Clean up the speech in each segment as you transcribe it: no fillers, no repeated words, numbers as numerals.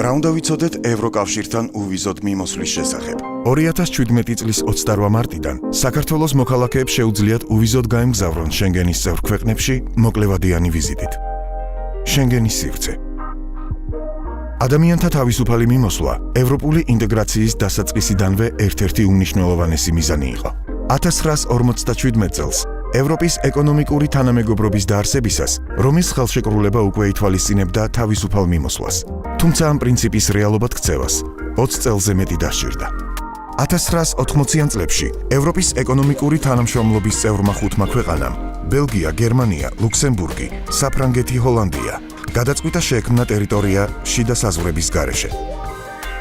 რა უნდა ვიცოდეთ ევროკავშირთან უვიზოდ მიმოსვლის შესახებ? 2017 წლის 28 მარტიდან საქართველოს მოქალაქეებს შეუძლიათ უვიზოდ გაემგზავრონ შენგენის წევრ ქვეყნებში მოკლევადიანი ვიზიტით. შენგენის სივრცე. ადამიანთა თავისუფალი მიმოსვლა ევროპული ინტეგრაციის დასაწყისიდანვე ერთ-ერთი უმნიშვნელოვანესი მიზანი იყო. 1957 წელს ევროპის ეკონომიკური თანამეგობრობის დაარსებისას, რომის ხელშეკრულება უკვე ითვალისწინებდა თავისუფალ მიმოსვლას. თუმცა ამ პრინციპის რეალობად ქცევას 20 წელზე მეტი დასჭირდა. 1980-იან წლებში ევროპის ეკონომიკური თანამშრომლობის წევრმა 5 ქვეყანამ ბელგია, გერმანია, ლუქსემბურგი, საფრანგეთი, ჰოლანდია გადაწყვიტა შეექმნა ტერიტორია შიდა საზღვრების გარეშე.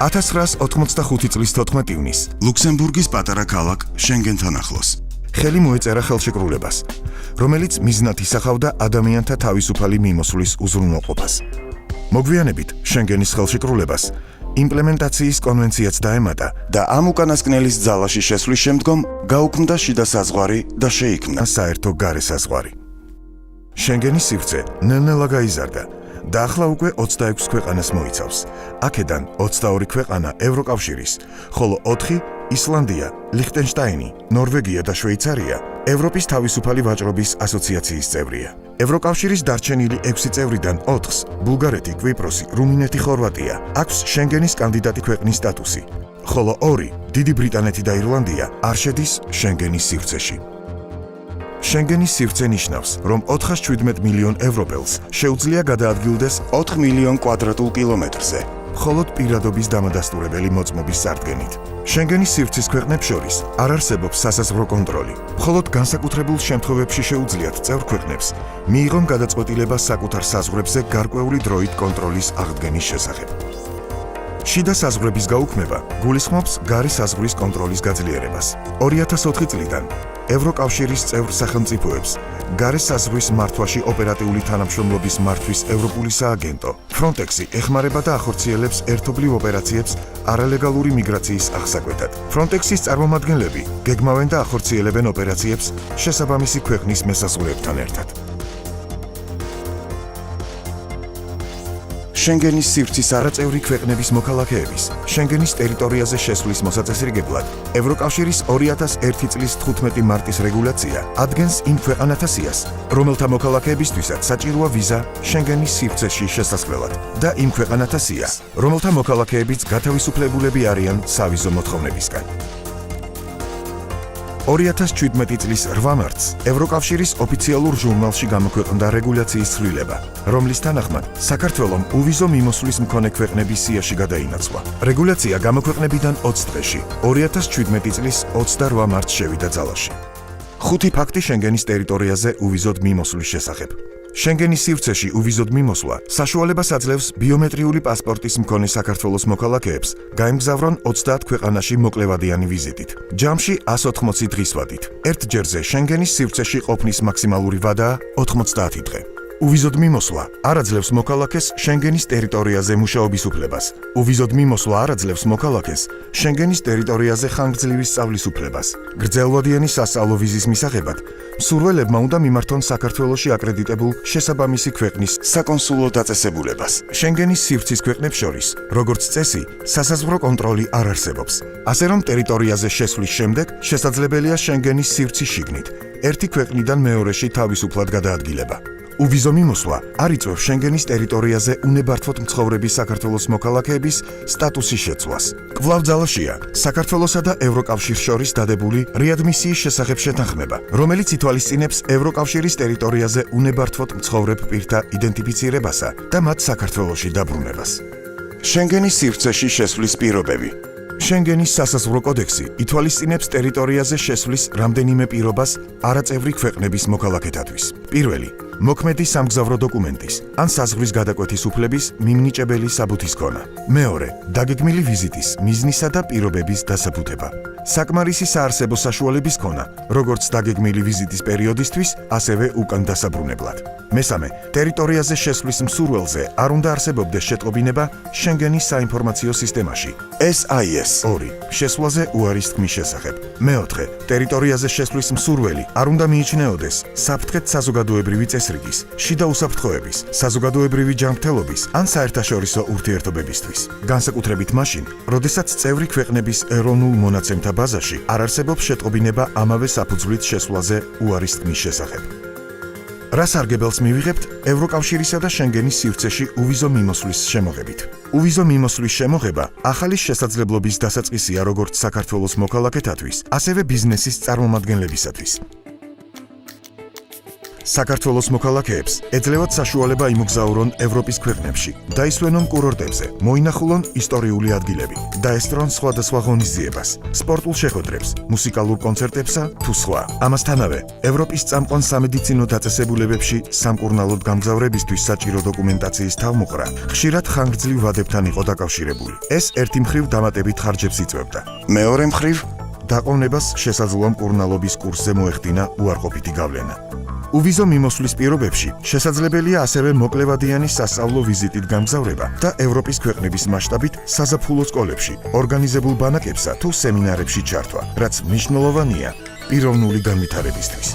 1985 წლის 14 ივნის ლუქსემბურგის პატარა ქალაქ შენგენთან ახლოს ხელი მოეწერა ხელშეკრულებას, რომელიც მიზნად ისახავდა ადამიანთა თავისუფალი მიმოსვლის უზრუნველყოფას. მოგვიანებით შენგენის ხელშეკრულებას იმპლემენტაციის კონვენციაც დაემატა და ამ უკანასკნელის ძალაში შესვლის შემდგომ გაუქმდა შიდა საზღვარი და შეიქმნა საერთო გარე საზღვარი. შენგენის სივრცე ნელ-ნელა გაიზარდა და ახლა უკვე 26 ქვეყანას მოიცავს. აქედან 22 ქვეყანა ევროკავშირის, ხოლო 4 ისლანდია, ლიხტენშტაინი, ნორვეგია და შვეიცარია ევროპის თავისუფალი ვაჭრობის ასოციაციის წევრია. ევროკავშირის დარჩენილი 6 წევრიდან 4-ს ბულგარეთი, კვიპროსი, რუმინეთი, ხორვატია აქვს შენგენის კანდიდატი ქვეყნის სტატუსი, ხოლო 2 დიდი ბრიტანეთი და ირლანდია არ შედის შენგენის სივრცეში. შენგენის სივრცე ნიშნავს, რომ 417 მილიონ ევროპელს შეუძლია გადაადგილდეს 4 მილიონ კვადრატულ კილომეტრზე, მხოლოდ პირადობის დამადასტურებელი მოწმობის სარდგენით. შენგენის სივრცის ქვეყნებს შორის არ არსებობს სასაზღვრო კონტროლი. მხოლოდ განსაკუთრებულ შემთხვევებში შეუძლიათ წევრ ქვეყნებს მიიღონ გადაწყვეტილება საკუთარ საზღვრებზე გარკვეული დროით კონტროლის აღდგენის შესახებ. შიდა საზღვრების გაუქმება გულისხმობს გარე საზღვრის კონტროლის გაძლიერებას. 2004 წლიდან ევროკავშირის წევრ სახელმწიფოებს გარე საზღვრის მართვაში ოპერატიული თანამშრომლობის მართვის ევროპული სააგენტო Frontex-ი ეხმარება და ახორციელებს ერთობლივ ოპერაციებს არალეგალური მიგრაციის აღსაკვეთად. Frontex-ის წარმომადგენლები გეგმავენ და ახორციელებენ ოპერაციებს შესაბამისი ქვეყნის მესაზღვრეებთან ერთად. შენგენის სივრცის არაწევრი ქვეყნების მოქალაქეების შენგენის ტერიტორიაზე შესვლის მოსაწესრიგებლად ევროკავშირის 2001 წლის 15 მარტის რეგულაცია ადგენს იმ ქვეყანათა სიას, რომელთა მოქალაქეებისთვისაც საჭიროა ვიზა შენგენის სივრცეში შესასვლელად და იმ ქვეყანათა სიას, რომელთა მოქალაქეებიც გათავისუფლებულები არიან სავიზო მოთხოვნებისგან. 2017 წლის 8 მარტს ევროკავშირის ოფიციალურ ჟურნალში გამოქვეყნდა რეგულაციის ცვლილება, რომლის თანახმად საქართველომ უვიზო მიმოსვლის მქონე ქვეყნების სიაში გადაინაცვლა. რეგულაცია გამოქვეყნებიდან 20 დღეში 2017 წლის 28 მარტს შევიდა ძალაში. 5 ფაქტი შენგენის ტერიტორიაზე უვიზოდ მიმოსვლის შესახებ. შენგენის სივრცეში უვიზოდ მიმოსვლა საშუალებას აძლევს ბიომეტრიული პასპორტის მქონე საქართველოს მოქალაქეებს გაემგზავრონ 30 ქვეყანაში მოკლევადიანი ვიზიტით. ჯამში 180 დღის ვადით. ერთ ჯერზე შენგენის სივრცეში ყოფნის მაქსიმალური ვადაა 90 დღე. უვიზოდ მიმოსვლა არ აძლევს მოქალაქეს შენგენის ტერიტორიაზე მუშაობის უფლებას. უვიზოდ მიმოსვლა არ აძლევს მოქალაქეს შენგენის ტერიტორიაზე ხანგრძლივი სწავლის უფლებას. გრძელვადიანი სასწავლო ვიზის მისაღებად მსურველებმა უნდა მიმართონ საქართველოში აკრედიტებულ შესაბამისი ქვეყნის საკონსულო დაწესებულებას. შენგენის სივრცის ქვეყნებს შორის, როგორც წესი, სასაზღვრო კონტროლი არ არსებობს. ასე რომ ტერიტორიაზე შესვლის შემდეგ შესაძლებელია შენგენის სივრცის შიგნით ერთი ქვეყნიდან მეორეში თავისუფლად გადაადგილება. უვიზო მიმოსვლა არ იწვევს შენგენის ტერიტორიაზე უნებართვოდ მცხოვრების საქართველოს მოქალაქეების სტატუსის შეცვლას. კვლავ ძალაშია საქართველოსა და ევროკავშირს შორის დადებული რეადმისიის შესახებ შეთანხმება, რომელიც ითვალისწინებს ევროკავშირის ტერიტორიაზე უნებართვოდ მცხოვრებ პირთა იდენტიფიცირებასა და მათ საქართველოში დაბრუნებას. შენგენის სივრცეში შესვლის პირობები. შენგენის სასაზღვრო კოდექსი ითვალისწინებს ტერიტორიაზე შესვლის რამდენიმე პირობას არაწევრი ქვეყნების მოქალაქეთათვის. პირველი, მოქმედი სამგზავრო დოკუმენტის ან საზღვრის გადაკვეთის უფლების მიმნიჭებელი საბუთის ქონა. მეორე, დაგეგმილი ვიზიტის მიზნისა და პირობების დასაბუთება. საკმარისი საარსებო საშუალების ქონა, როგორც დაგეგმილი ვიზიტის პერიოდისთვის, ასევე უკან დასაბრუნებლად. მესამე, ტერიტორიაზე შესვლის მსურველზე არ უნდა არსებობდეს შეტყობინება შენგენის საინფორმაციო სისტემაში SIS. 2. შესვლაზე უარის თქმის შესახებ. მეოთხე, ტერიტორიაზე შესვლის მსურველი არ უნდა მიიჩნეოდეს საფრთხეთ საზოგადოებრივი წესრიგი რიგის, შიდა უსაფრთხოების, საზოგადოებრივი ჯანმრთელობის ან საერთაშორისო ურთიერთობებისთვის. განსაკუთრებით მაშინ, როდესაც წევრი ქვეყნების ეროვნულ მონაცემთა ბაზაში არ არსებობს შეტყობინება ამავე საფუძვლით შესვლაზე უარის თქმის შესახებ. რა სარგებელს მივიღებთ ევროკავშირისა და შენგენის სივრცეში უვიზო მიმოსვლის შემოღებით. უვიზო მიმოსვლის შემოღება ახალი შესაძლებლობის დასაწყისია როგორც საქართველოს მოქალაქეთათვის, ასევე ბიზნესის წარმომადგენლებისათვის. საქართველოს მოქალაქეებს ეძლევათ საშუალება იმოგზაურონ ევროპის ქვეყნებში, დაისვენონ კურორტებზე, მოინახულონ ისტორიული ადგილები, დაესწრონ სხვადასხვა ღონისძიებას, სპორტულ შეხვედრებს, მუსიკალურ კონცერტებსა თუ სხვა. ამასთანავე, ევროპის წამყვან სამედიცინო დაწესებულებებში სამკურნალოდ გამგზავრებისთვის საჭირო დოკუმენტაციის თავმოყრა ხშირად ხანგრძლივ ვადებთან იყო დაკავშირებული. ეს ერთი მხრივ დამატებით ხარჯებს იწვევდა. მეორე მხრივ, დაყოვნებას შესაძლოა მკურნალობის კურსზე მოეხდინა უარყოფითი გავლენა. უვიზო მიმოსვლის პირობებში შესაძლებელია ასევე მოკლევადიანი სასწავლო ვიზიტით გამგზავრება და ევროპის ქვეყნების მასშტაბით საზაფხულო სკოლებში, ორგანიზებულ ბანაკებსა თუ სემინარებში ჩართვა, რაც მნიშვნელოვანია პიროვნული განვითარებისთვის.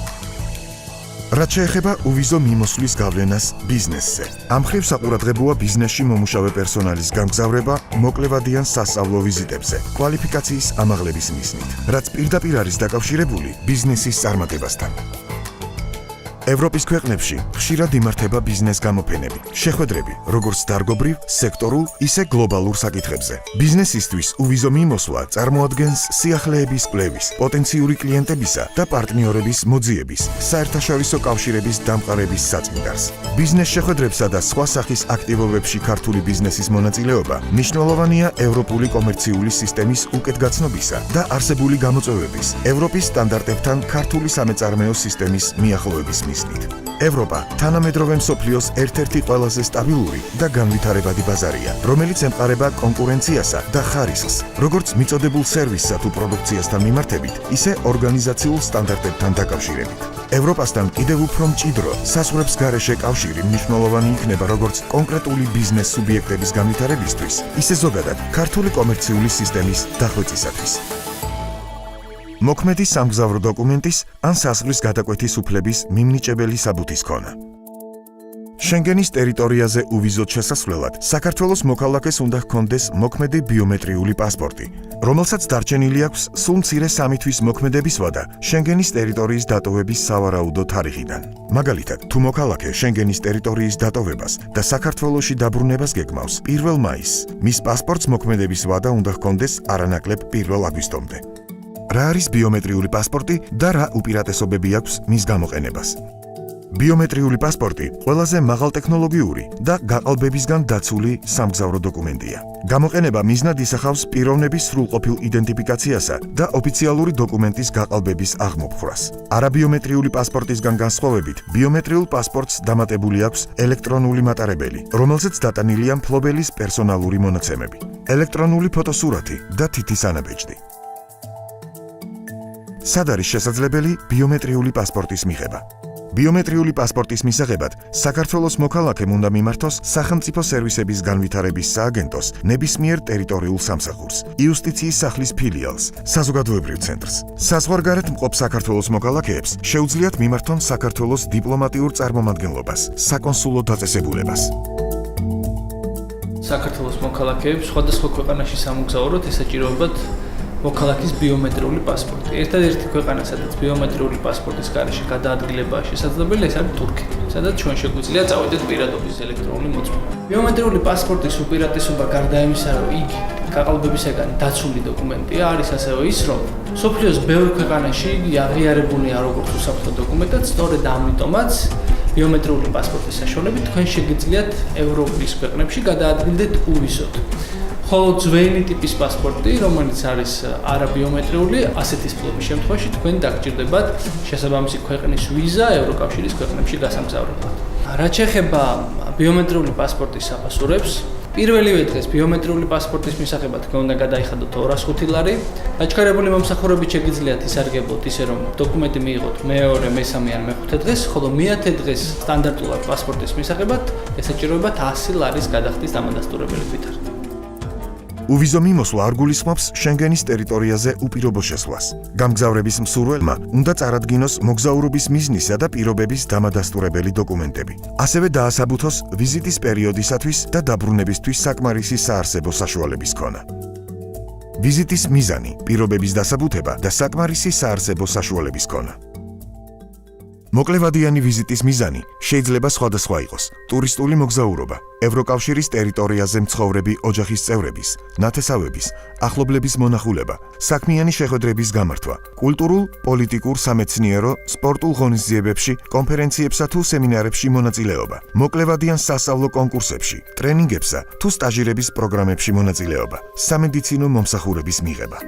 რაც შეეხება უვიზო მიმოსვლის გავლენას ბიზნესზე. ამ მხრივ საყურადღებოა ბიზნესში მომუშავე პერსონალის გამგზავრება მოკლევადიან სასწავლო ვიზიტებზე, კვალიფიკაციის ამაღლების მიზნით, რაც პირდაპირ არის დაკავშირებული ბიზნესის წარმატებასთან. ევროპის ქვეყნებში ხშირად იმართება ბიზნეს გამოფენები, შეხვედრები, როგორც დარგობრივ, სექტორულ, ისე გლობალურ საკითხებზე. ბიზნესისთვის უვიზო მიმოსვლა წარმოადგენს სიახლეების კვლევის, პოტენციური კლიენტებისა და პარტნიორების მოძიების, საერთაშორისო კავშირების დამყარების საწმინდარს. ბიზნეს შეხვედრებსა და სხვა სახის აქტივობებში ქართული ბიზნესის მონაწილეობა მნიშვნელოვანია ევროპული კომერციული სისტემის უკეთგაცნობისა და არსებული გამოწვევების, ევროპის სტანდარტებთან ქართული სამეწარმეო სისტემის მიახლოების მიზნით. ევროპა თანამედროვე მსოფლიოს ერთ-ერთი ყველაზე სტაბილური და განვითარებადი ბაზარია, რომელიც ემყარება კონკურენციასა და ხარისხს, როგორც მიწოდებულ სერვისსა თუ პროდუქციასთან მიმართებით, ისე ორგანიზაციულ სტანდარტებთან დაკავშირებით. ევროპასთან კიდევ უფრო მჭიდრო საზღვრებს გარეშე კავშირი მნიშვნელოვანი იქნება როგორც კონკრეტული ბიზნეს სუბიექტების განვითარებისთვის, ისე ზოგადად ქართული კომერციული სისტემის დახვეწისათვის. მოქმედი სამგზავრო დოკუმენტის ან საზღვრის გადაკვეთის უფლების მიმნიჭებელი საბუთის ქონა. შენგენის ტერიტორიაზე უვიზოდ შესასვლელად საქართველოს მოქალაქეს უნდა ჰქონდეს მოქმედი ბიომეტრიული პასპორტი, რომელსაც დარჩენილი აქვს სულ მცირე 3 თვის მოქმედების ვადა შენგენის ტერიტორიის დატოვების სავარაუდო თარიღიდან. მაგალითად, თუ მოქალაქე შენგენის ტერიტორიის დატოვებას და საქართველოში დაბრუნებას გეგმავს 1 მაისს, მის პასპორტს მოქმედების ვადა უნდა ჰქონდეს არანაკლებ 1 აგვისტომდე. რა არის ბიომეტრიული პასპორტი და რა უპირატესობები აქვს მის გამოყენებას? ბიომეტრიული პასპორტი ყველაზე მაღალტექნოლოგიური და გაყალბებისგან დაცული სამგზავრო დოკუმენტია. გამოყენება მიზნად ისახავს პიროვნების სრულყოფილ იდენტიფიკაციასა და ოფიციალური დოკუმენტის გაყალბების აღმოფხვრას. არაბიომეტრიული პასპორტისგან განსხვავებით, ბიომეტრიულ პასპორტს დამატებული აქვს ელექტრონული მატარებელი, რომელზეც დატანილია მფლობელის პერსონალური მონაცემები, ელექტრონული ფოტოსურათი და თითის ანაბეჭდი. სად არის შესაძლებელი ბიომეტრიული პასპორტის მიღება? ბიომეტრიული პასპორტის მისაღებად საქართველოს მოქალაქემ უნდა მიმართოს სახელმწიფო სერვისების განვითარების სააგენტოს ნებისმიერ ტერიტორიულ სამსახურს, იუსტიციის სახლის ფილიალს, საზოგადოებრივ ცენტრს. საზღვარგარეთ მყოფ საქართველოს მოქალაქეებს შეუძლიათ მიმართონ საქართველოს დიპლომატიურ წარმომადგენლობას, საკონსულო დაწესებულებას. საქართველოს მოქალაქეებს სხვადასხვა ქვეყანაში სამოგზაუროდ ესაჭიროებათ მოქალაქის ბიომეტრიული პასპორტი. ერთადერთი ქვეყანა, სადაც ბიომეტრიული პასპორტის გარეშე გადაადგილებაა შესაძლებელი, ეს არის თურქეთი, სადაც ჩვენ შეგვიძლია წავიდეთ პირადობის ელექტრონული მოწმობა. ბიომეტრიული პასპორტის უპირატესობა გარდა იმისა, რომ იგი გაყალბებისაგან დაცული დოკუმენტია, არის ასევე ის, რომ მსოფლიოს ბევრ ქვეყანაში იგი აღიარებულია როგორც უსაფრთხო დოკუმენტად, სწორედ ამიტომაც ბიომეტრიული პასპორტის საშუალებით თქვენ შეგიძლიათ ევროპის ქვეყნებში გადაადგილდეთ უვისოდ. ხოლო ძველი ტიპის პასპორტი, რომელიც არის არაბიომეტრიული, ასეთი სფლობის შემთხვევაში თქვენ დაგჭირდებათ შესაბამისი ქვეყნის ვიზა ევროკავშირის ქვეყნებში გასამგზავრებლად. რაც შეეხება ბიომეტრიული პასპორტის საფასურებს, პირველივე დღეს ბიომეტრიული პასპორტის მისაღებად თქვენ უნდა გადაიხადოთ 205 ლარი. დაჩქარებული მომსახურებით შეგიძლიათ ისარგებლოთ ისე, რომ დოკუმენტი მიიღოთ მეორე, მესამე ან მეხუთე დღეს, ხოლო მეათე დღეს სტანდარტულად პასპორტის მისაღებად ესაჭიროებათ 100 ლარის გადახდის დამადასტურებელი თვითარ. უვიზო მიმოსვლა არ გულისხმობს შენგენის ტერიტორიაზე უპირობო შესვლას. გამგზავრების მსურველმა უნდა წარადგინოს მოგზაურობის მიზნისა და პირობების დამადასტურებელი დოკუმენტები. ასევე დაასაბუთოს ვიზიტის პერიოდისათვის და დაბრუნებისთვის საკმარისი საარსებო საშუალების ქონა. ვიზიტის მიზანი, პირობების დასაბუთება და საკმარისი საარსებო საშუალების ქონა. მოკლევადიანი ვიზიტის მიზანი შეიძლება სხვადასხვა იყოს: ტურისტული მოგზაურობა, ევროკავშირის ტერიტორიაზე მცხოვრები ოჯახის წევრების, ნათესავების, ახლობლების მონახულება, საქმიანი შეხვედრების გამართვა, კულტურულ, პოლიტიკურ, სამეცნიერო, სპორტულ ღონისძიებებში, კონფერენციებსა თუ სემინარებში მონაწილეობა, მოკლევადიან სასწავლო კონკურსებში, ტრენინგებსა თუ სტაჟირების პროგრამებში მონაწილეობა, სამედიცინო მომსახურების მიღება.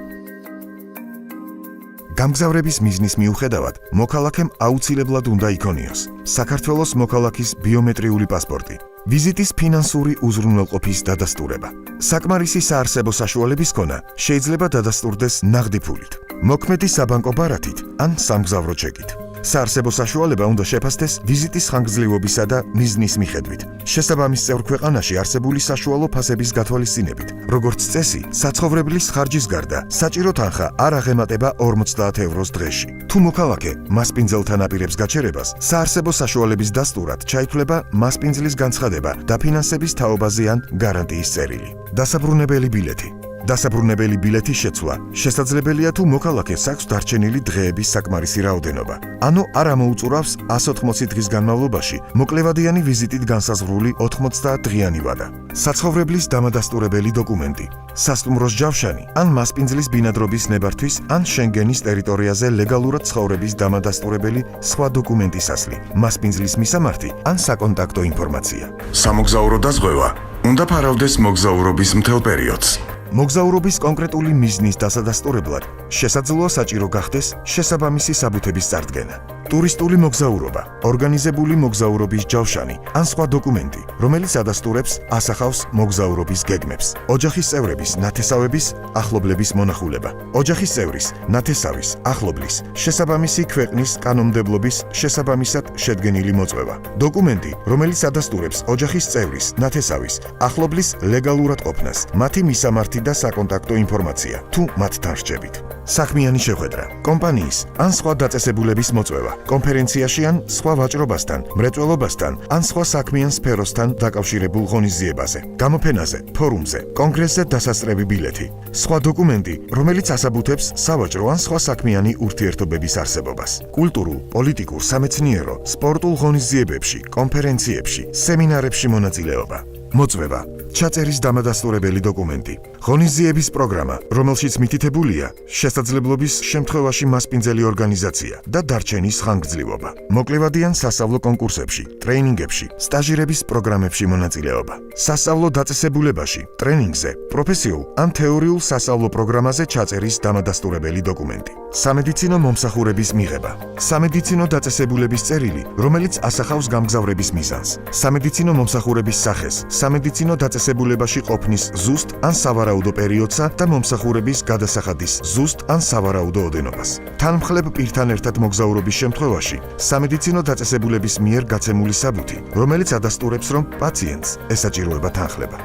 გამგზავრების მიზნის მიუხედავად, მოქალაქემ აუცილებლად უნდა იქონიოს საქართველოს მოქალაქის ბიომეტრიული პასპორტი, ვიზიტის ფინანსური უზრუნველყოფის დადასტურება. საკმარისი საარსებო საშუალების ქონა შეიძლება დადასტურდეს ნაღდი ფულით, მოქმედი საბანკო ბარათით ან სამგზავრო ჩეკით. საარსებო საშუალება უნდა შეფასდეს ვიზიტის ხანგრძლივობისა და მიზნის მიხედვით, შესაბამის წევრ ქვეყანაში არსებული საშუალო ფასების გათვალისწინებით. როგორც წესი, საცხოვრებლის ხარჯის გარდა საჭირო თანხა არ აღემატება 50 ევროს დღეში. თუ მოქალაქე მასპინძელთან აპირებს გაჩერებას, საარსებო საშუალების დასტურად ჩაითვლება მასპინძლის განცხადება და ფინანსების თაობაზე ან გარანტიის წერილი. დასაბრუნებელი ბილეთი. დასაბრუნებელი ბილეთის შეცვლა შესაძლებელია თუ მოქალაქეს აქვს დარჩენილი დღეების საკმარისი რაოდენობა, ანუ არ ამოუწურავს 180 დღის განმავლობაში მოკლევადიანი ვიზიტით განსაზღვრული 90 დღიანი ვადა. საცხოვრებლის დამადასტურებელი დოკუმენტი, სასტუმროს ჯავშანი ან მასპინძლის ბინადრობის ნებართვის ან შენგენის ტერიტორიაზე ლეგალურად ცხოვრების დამადასტურებელი სხვა დოკუმენტისასლი, მასპინძლის მისამართი ან საკონტაქტო ინფორმაცია. სამოგზაურო დაზღვევა უნდა ფარავდეს მოგზაურობის მთელ პერიოდს. მოგზაურობის კონკრეტული მიზნის დასადასტურებლად შესაძლოა საჭირო გახდეს შესაბამისი საბუთების წარდგენა. ტურისტული მოგზაურობა, ორგანიზებული მოგზაურობის ჯავშანი ან სხვა დოკუმენტი, რომელიც ადასტურებს ასახავს მოგზაურობის გეგმებს. ოჯახის წევრების, ნათესავების, ახლობლების მონახულება. ოჯახის წევრის, ნათესავის, ახლობლის, შესაბამისი ქვეყნის კანონმდებლობის შესაბამისად შედგენილი მოწვევა. დოკუმენტი, რომელიც ადასტურებს ოჯახის წევრის, ნათესავის, ახლობლის ლეგალურად ყოფნას, მათი მისამართი და საკონტაქტო ინფორმაცია, თუ მათთან რჩებით. საქმიანი შეხვედრა, კომპანიის ან სხვა დაწესებულების მოწვევა, კონფერენციაში ან სხვა ვაჭრობასთან, მრეწველობასთან ან სხვა საქმიან სფეროსთან დაკავშირებულ ღონისძიებაზე, გამოფენაზე, ფორუმზე, კონგრესზე დასასწრები ბილეთი, სხვა დოკუმენტი, რომელიც ასაბუთებს სავაჭრო ან სხვა საქმიანი ურთიერთობების არსებობას, კულტურულ, პოლიტიკურ, სამეცნიერო, სპორტულ ღონისძიებებში, კონფერენციებში, სემინარებში მონაწილეობა. მოწვევა, ჩაწერის დამადასტურებელი დოკუმენტი, ღონისძიების პროგრამა, რომელშიც მითითებულია შესაძლებლობის შემთხვევაში მასპინძელი ორგანიზაცია და დარჩენის ხანგრძლივობა, მოკლევადიან სასწავლო კონკურსებში, ტრეინინგებში, სტაჟირების პროგრამებში მონაწილეობა, სასწავლო დაწესებულებაში, ტრენინგზე, პროფესიულ ან თეორიულ სასწავლო პროგრამაზე ჩაწერის დამადასტურებელი დოკუმენტი, სამედიცინო მომსახურების მიღება, სამედიცინო დაწესებულების წერილი, რომელიც ასახავს გამგზავრების მიზანს, სამედიცინო მომსახურების სახეს, სამედიცინო დაწესებულებაში ყოფნის ზუსტ ან სავარაუდო პერიოდსა და მომსახურების გადასახადის ზუსტ ან სავარაუდო ოდენობას. თანმხლებ პირთან ერთად მოგზაურობის შემთხვევაში სამედიცინო დაწესებულების მიერ გაცემული საბუთი, რომელიც ადასტურებს, რომ პაციენტს ესაჭიროება თანხლება.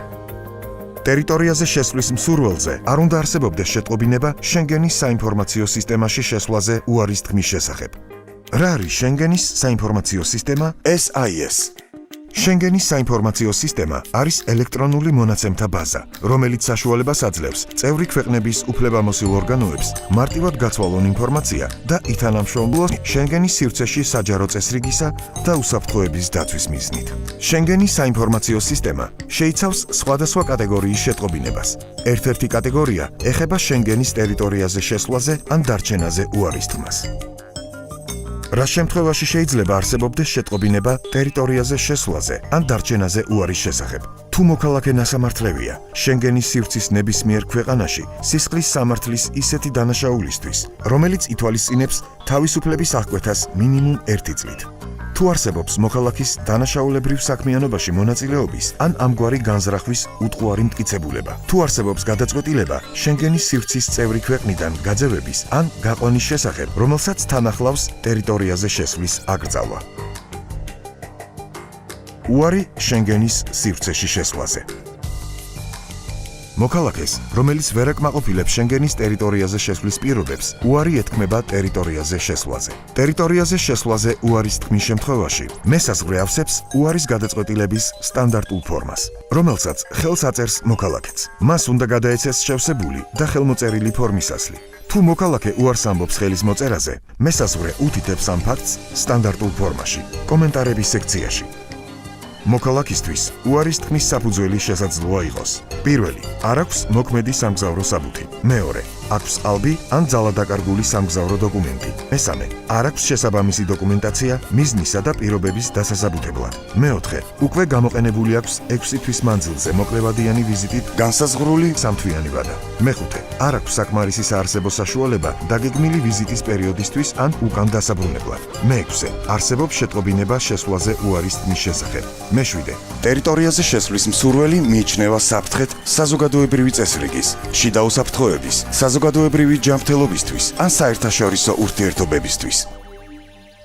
ტერიტორიაზე შესვლის მსურველზე არ უნდა არსებობდეს შეტყობინება შენგენის საინფორმაციო სისტემაში შესვლაზე უარის თქმის შესახებ. რა არის შენგენის საინფორმაციო სისტემა SIS? შენგენის საინფორმაციო სისტემა არის ელექტრონული მონაცემთა ბაზა, რომელიც საშუალებას აძლევს წევრი ქვეყნების უფლებამოსილ ორგანოებს მარტივად გაცვალონ ინფორმაცია და ითანამშრომლოს შენგენის სივრცეში საჯარო წესრიგისა და უსაფრთხოების დაცვის მიზნით. შენგენის საინფორმაციო სისტემა შეიცავს სხვადასხვა კატეგორიის შეტყობინებას. ერთ-ერთი კატეგორია ეხება შენგენის ტერიტორიაზე შესვლაზე ან დარჩენაზე უარის თქმას. რა შემთხვევაში შეიძლება არსებობდეს შეტყობინება ტერიტორიაზე შესვლაზე ან დარჩენაზე უარის შესახებ? თუ მოქალაქე ნასამართლევია შენგენის სივრცის ნებისმიერ ქვეყანაში სისხლის სამართლის ისეთი დანაშაულისთვის, რომელიც ითვალისწინებს თავისუფლების აღკვეთას მინიმუმ 1 წლით. თუ არსებობს მოქალაქის დანაშაულებრივ საქმიანობაში მონაწილეობის ან ამგვარი განზრახვის უტყუარი მტკიცებულება, თუ არსებობს გადაწყვეტილება შენგენის სივრცის წევრი ქვეყნიდან გაძევების ან გაყვანის შესახებ, რომელსაც თან ახლავს ტერიტორიაზე შესვლის აკრძალვა. უარი შენგენის სივრცეში შესვლაზე. მოქალაქეს, რომელიც ვერ აკმაყოფილებს შენგენის ტერიტორიაზე შესვლის პირობებს, უარი ეთქმება ტერიტორიაზე შესვლაზე. ტერიტორიაზე შესვლაზე უარის თქმის შემთხვევაში, მესაზღვრე ავსებს უარის გადაწყვეტილების სტანდარტულ ფორმას, რომელსაც ხელს აწერს მოქალაქეც. მას უნდა გადაეცეს შევსებული და ხელმოწერილი ფორმისასლი. თუ მოქალაქე უარს ამბობს ხელის მოწერაზე, მესაზღვრე უთითებს ამ ფაქტს სტანდარტულ ფორმაში, კომენტარების სექციაში. მოქალაქისთვის უარის თქმის საფუძველი შესაძლოა იყოს. პირველი, არ აქვს მოქმედი სამგზავრო საბუთი. მეორე, აქვს ალბი ან ძალადაკარგული სამგზავრო დოკუმენტი. მესამე, არ აქვს შესაბამისი დოკუმენტაცია მიზნისა და პირობების დასასაბუთებლად. მეოთხე, უკვე გამოყენებული აქვს 6 თვის მანძილზე მოკლებადიანი ვიზიტით განსაზღვრული 3 თვიანი ვადა. მეხუთე, არ აქვს საკმარისი საარსებო საშუალება დაგეგმილი ვიზიტის პერიოდისთვის ან უკან დასაბრუნებლად. მეექვსე, არსებობს შეტყობინება შესვლაზე უარის თქმის შესახებ. მეშვიდე, ტერიტორიაზე შესვლის მსურველი მიიჩნევა საფრთხეთ საზოგადოებრივი წესრიგის, შიდა უსაფრთხოების, საზოგადოებრივი ჯანმრთელობისთვის ან საერთაშორისო ურთიერთობებისთვის.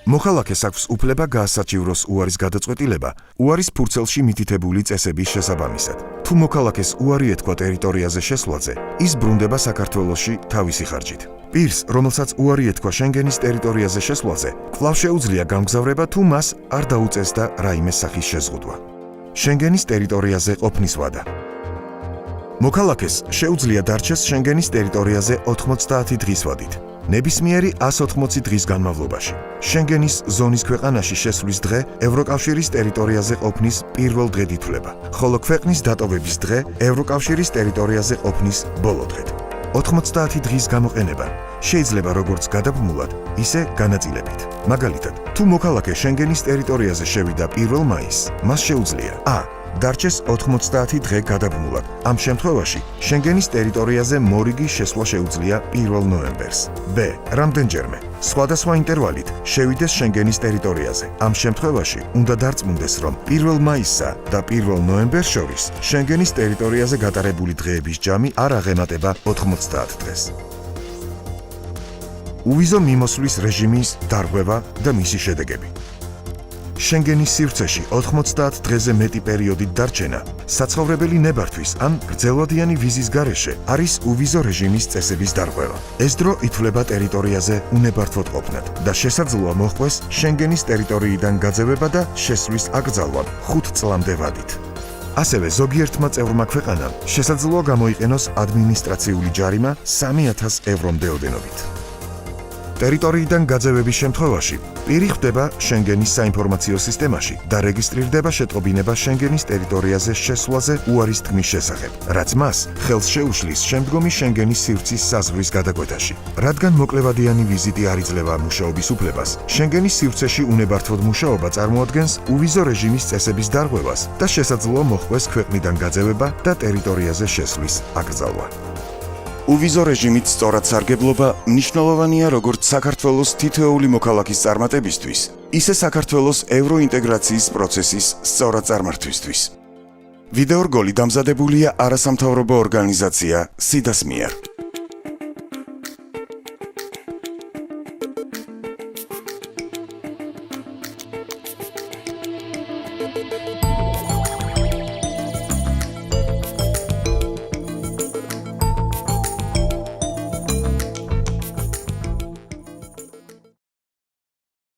მოქალაქეს აქვს უფლება გაასაჩივროს უარის გადაწყვეტილება უარის ფურცელში მითითებული წესების შესაბამისად. თუ მოქალაქეს უარი ეთქვა ტერიტორიაზე შესვლაზე, ის ბრუნდება საქართველოში თავისი ხარჯით. პირს, რომელსაც უარი ეთქვა შენგენის ტერიტორიაზე შესვლაზე, კვლავ შეუძლია გამგზავრება თუ მას არ დაუწესდა რაიმე სახის შეზღუდვა. შენგენის ტერიტორიაზე ყოფნის ვადა. მოქალაქეს შეუძლია დარჩეს შენგენის ტერიტორიაზე 90 დღის ვადით. ნებისმიერი 180 დღის განმავლობაში. შენგენის ზონის ქვეყანაში შესვლის დღე ევროკავშირის ტერიტორიაზე ყოფნის პირველ დღედ ითვლება, ხოლო ქვეყნის დატოვების დღე ევროკავშირის ტერიტორიაზე ყოფნის ბოლო დღედ. 90 დღის გამოყენება შეიძლება როგორც გადაბმულად, ისე განაწილებით. მაგალითად, თუ მოქალაქე შენგენის ტერიტორიაზე შევიდა 1 მაისს, მას შეუძლია a. დარჩეს 90 დღე გადაბმულად. ამ შემთხვევაში შენგენის ტერიტორიაზე მორიგი შესვლა შეუძლია 1 ნოემბერს. b. რამდენჯერმე სხვადასხვა ინტერვალით შევიდეს შენგენის ტერიტორიაზე. ამ შემთხვევაში უნდა დარწმუნდეს, რომ 1 მაისსა და 1 ნოემბერს შორის შენგენის ტერიტორიაზე გატარებული დღეების ჯამი არ აღემატება 90 დღეს. უვიზო მიმოსვლის რეჟიმის დარღვევა და მისი შედეგები. შენგენის სივრცეში 90 დღეზე მეტი პერიოდით დარჩენა საცხოვრებელი ნებართვის ან გრძელვადიანი ვიზის გარეშე არის უვიზო რეჟიმის წესების დარღვევა. ეს დრო ითვლება ტერიტორიაზე უნებართვოდ ყოფნად და შესაძლოა მოჰყვეს შენგენის ტერიტორიიდან გაძევება და შესვლის აკრძალვა 5 წლამდე ვადით. ასევე ზოგიერთმა წევრმა ქვეყანამ შესაძლოა გამოიყენოს ადმინისტრაციული ჯარიმა 3000 ევრომდე ოდენობით. ტერიტორიიდან გაძევების შემთხვევაში პირი ხვდება შენგენის საინფორმაციო სისტემაში და რეგისტრირდება შეტყობინება შენგენის ტერიტორიაზე შესვლაზე უარის თქმის შესახებ, რაც მას ხელს შეუშლის შემდგომი შენგენის სივრცის საზღვრის გადაკვეთაში. რადგან მოკლებადიანი ვიზიტი არ იძლევა მუშაობის უფლებას, შენგენის სივრცეში უნებართვოდ მუშაობა წარმოადგენს უვიზო რეჟიმის წესების დარღვევას და შესაძლოა მოჰყვეს ქვეყნიდან გაძევება და ტერიტორიაზე შესვლის აკრძალვა. უვიზო რეჟიმით სწორად სარგებლობა მნიშვნელოვანია როგორც საქართველოს თითოეული მოქალაქის წარმატებისთვის, ისე საქართველოს ევროინტეგრაციის პროცესის სწორად წარმართვისთვის. ვიდეორგოლი დამზადებულია არასამთავრობო ორგანიზაცია SIDA-ს მიერ.